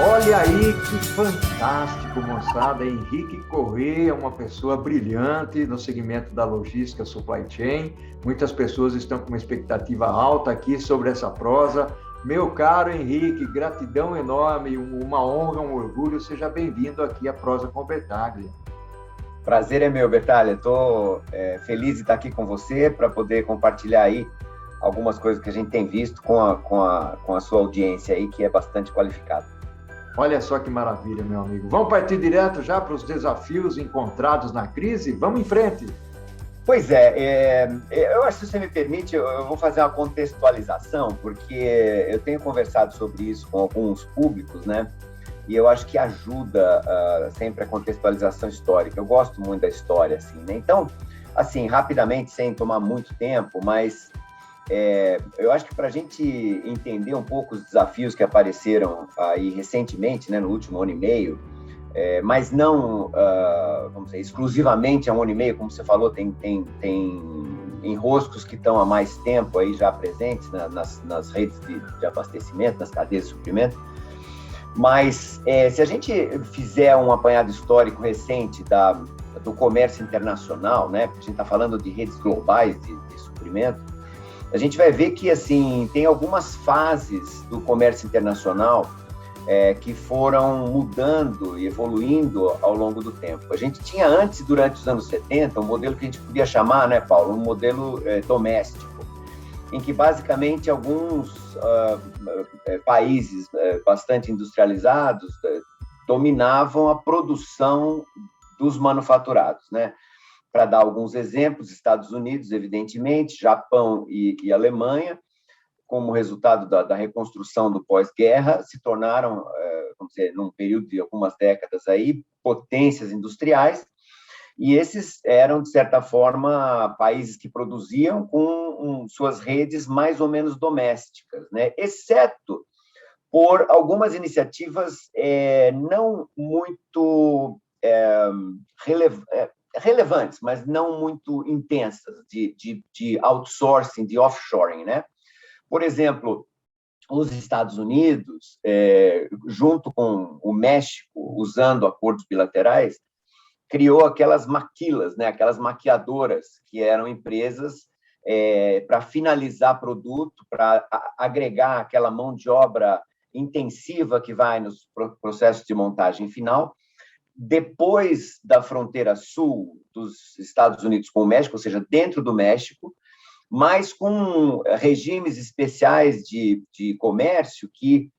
Olha aí que fantástico, moçada. Henrique Corrêa é uma pessoa brilhante no segmento da logística supply chain. Muitas pessoas estão com uma expectativa alta aqui sobre essa prosa. Meu caro Henrique, gratidão enorme, uma honra, um orgulho. Seja bem-vindo aqui à Prosa com Bertaglia. Prazer é meu, Bertaglia. Estou feliz de estar aqui com você para poder compartilhar aí algumas coisas que a gente tem visto com a sua audiência aí, que é bastante qualificada. Olha só que maravilha, meu amigo. Vamos partir direto já para os desafios encontrados na crise? Vamos em frente. Pois é, eu acho que, se você me permite, eu vou fazer uma contextualização, porque eu tenho conversado sobre isso com alguns públicos, né? E eu acho que ajuda sempre a contextualização histórica. Eu gosto muito da história, assim, né? Então, assim, rapidamente, sem tomar muito tempo, mas eu acho que para a gente entender um pouco os desafios que apareceram aí recentemente, né, no último ano e meio, mas não, vamos dizer, exclusivamente há um ano e meio, como você falou, tem enroscos que estão há mais tempo aí já presentes, né, nas redes de abastecimento, nas cadeias de suprimento. Mas se a gente fizer um apanhado histórico recente do comércio internacional, né, porque a gente está falando de redes globais de suprimento, a gente vai ver que, assim, tem algumas fases do comércio internacional que foram mudando e evoluindo ao longo do tempo. A gente tinha antes, durante os anos 70, um modelo que a gente podia chamar, né, Paulo, um modelo doméstico, em que, basicamente, alguns países bastante industrializados dominavam a produção dos manufaturados, né? Para dar alguns exemplos, Estados Unidos, evidentemente, Japão e Alemanha, como resultado da reconstrução do pós-guerra, se tornaram, vamos dizer, num período de algumas décadas aí, potências industriais, e esses eram, de certa forma, países que produziam com suas redes mais ou menos domésticas, né? Exceto por algumas iniciativas não muito relevantes, mas não muito intensas, de outsourcing, de offshoring, né? Por exemplo, os Estados Unidos, junto com o México, usando acordos bilaterais, criou aquelas maquilas, né? Aquelas maquiadoras, que eram empresas para finalizar produto, para agregar aquela mão de obra intensiva que vai nos processos de montagem final. Depois da fronteira sul dos Estados Unidos com o México, ou seja, dentro do México, mas com regimes especiais de comércio que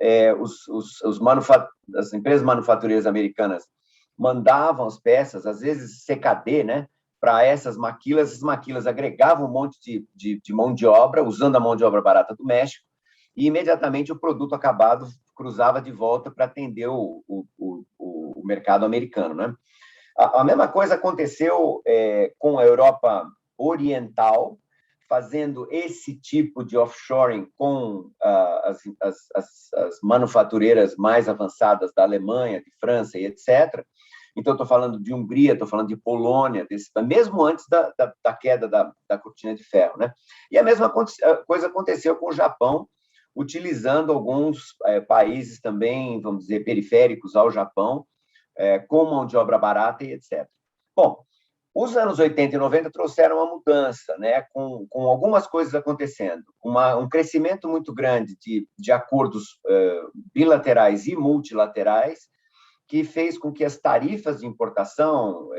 as empresas manufatureiras americanas mandavam as peças, às vezes CKD, né, para essas maquilas agregavam um monte de mão de obra, usando a mão de obra barata do México, e imediatamente o produto acabado cruzava de volta para atender o mercado americano, né? A mesma coisa aconteceu com a Europa Oriental, fazendo esse tipo de offshoring com as manufatureiras mais avançadas da Alemanha, de França e etc. Então, estou falando de Hungria, estou falando de Polônia, mesmo antes da queda da cortina de ferro, né? E a mesma coisa aconteceu com o Japão, utilizando alguns países também, vamos dizer, periféricos ao Japão, com mão de obra barata e etc. Bom, os anos 80 e 90 trouxeram uma mudança, né, com algumas coisas acontecendo, um crescimento muito grande de acordos bilaterais e multilaterais, que fez com que as tarifas de importação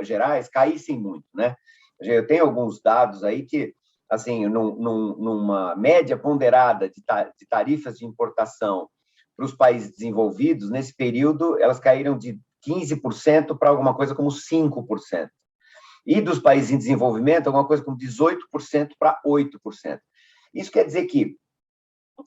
gerais caíssem muito, né? Eu tenho alguns dados aí que, assim, numa média ponderada de tarifas de importação para os países desenvolvidos, nesse período, elas caíram de 15% para alguma coisa como 5%. E dos países em desenvolvimento, alguma coisa como 18% para 8%. Isso quer dizer que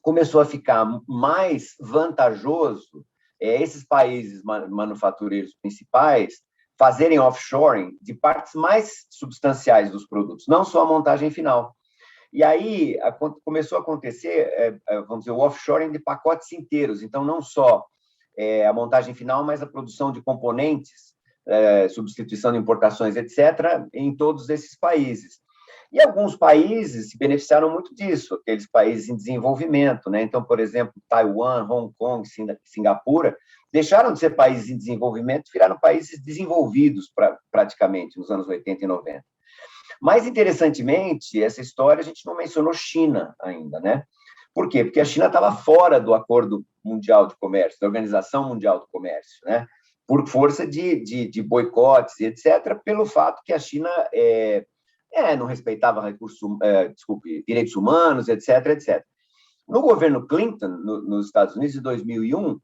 começou a ficar mais vantajoso esses países manufatureiros principais fazerem offshoring de partes mais substanciais dos produtos, não só a montagem final. E aí começou a acontecer, vamos dizer, o offshoring de pacotes inteiros. Então, não só a montagem final, mas a produção de componentes, substituição de importações, etc., em todos esses países. E alguns países se beneficiaram muito disso, aqueles países em desenvolvimento, né? Então, por exemplo, Taiwan, Hong Kong, Singapura, deixaram de ser países em desenvolvimento, viraram países desenvolvidos praticamente nos anos 80 e 90. Mais interessantemente, essa história a gente não mencionou China ainda, né? Por quê? Porque a China estava fora do Acordo Mundial de Comércio, da Organização Mundial do Comércio, né? Por força de boicotes e etc., pelo fato que a China não respeitava direitos humanos, etc., etc. No governo Clinton, nos Estados Unidos, em 2001,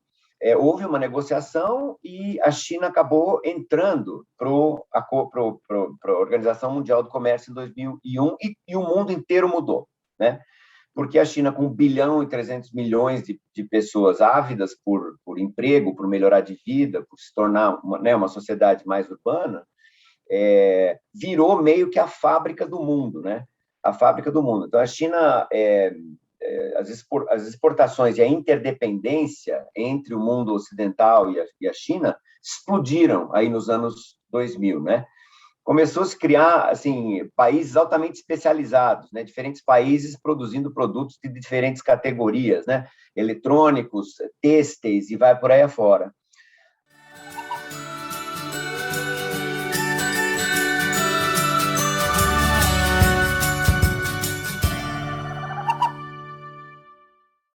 houve uma negociação e a China acabou entrando para a Organização Mundial do Comércio em 2001 e o mundo inteiro mudou, né? Porque a China, com 1 bilhão e 300 milhões de pessoas ávidas por emprego, por melhorar de vida, por se tornar uma sociedade mais urbana, virou meio que a fábrica do mundo, né? A fábrica do mundo. Então, a China, as exportações e a interdependência entre o mundo ocidental e a China explodiram aí nos anos 2000, né? Começou a se criar, assim, países altamente especializados, né? Diferentes países produzindo produtos de diferentes categorias, né? Eletrônicos, têxteis e vai por aí afora.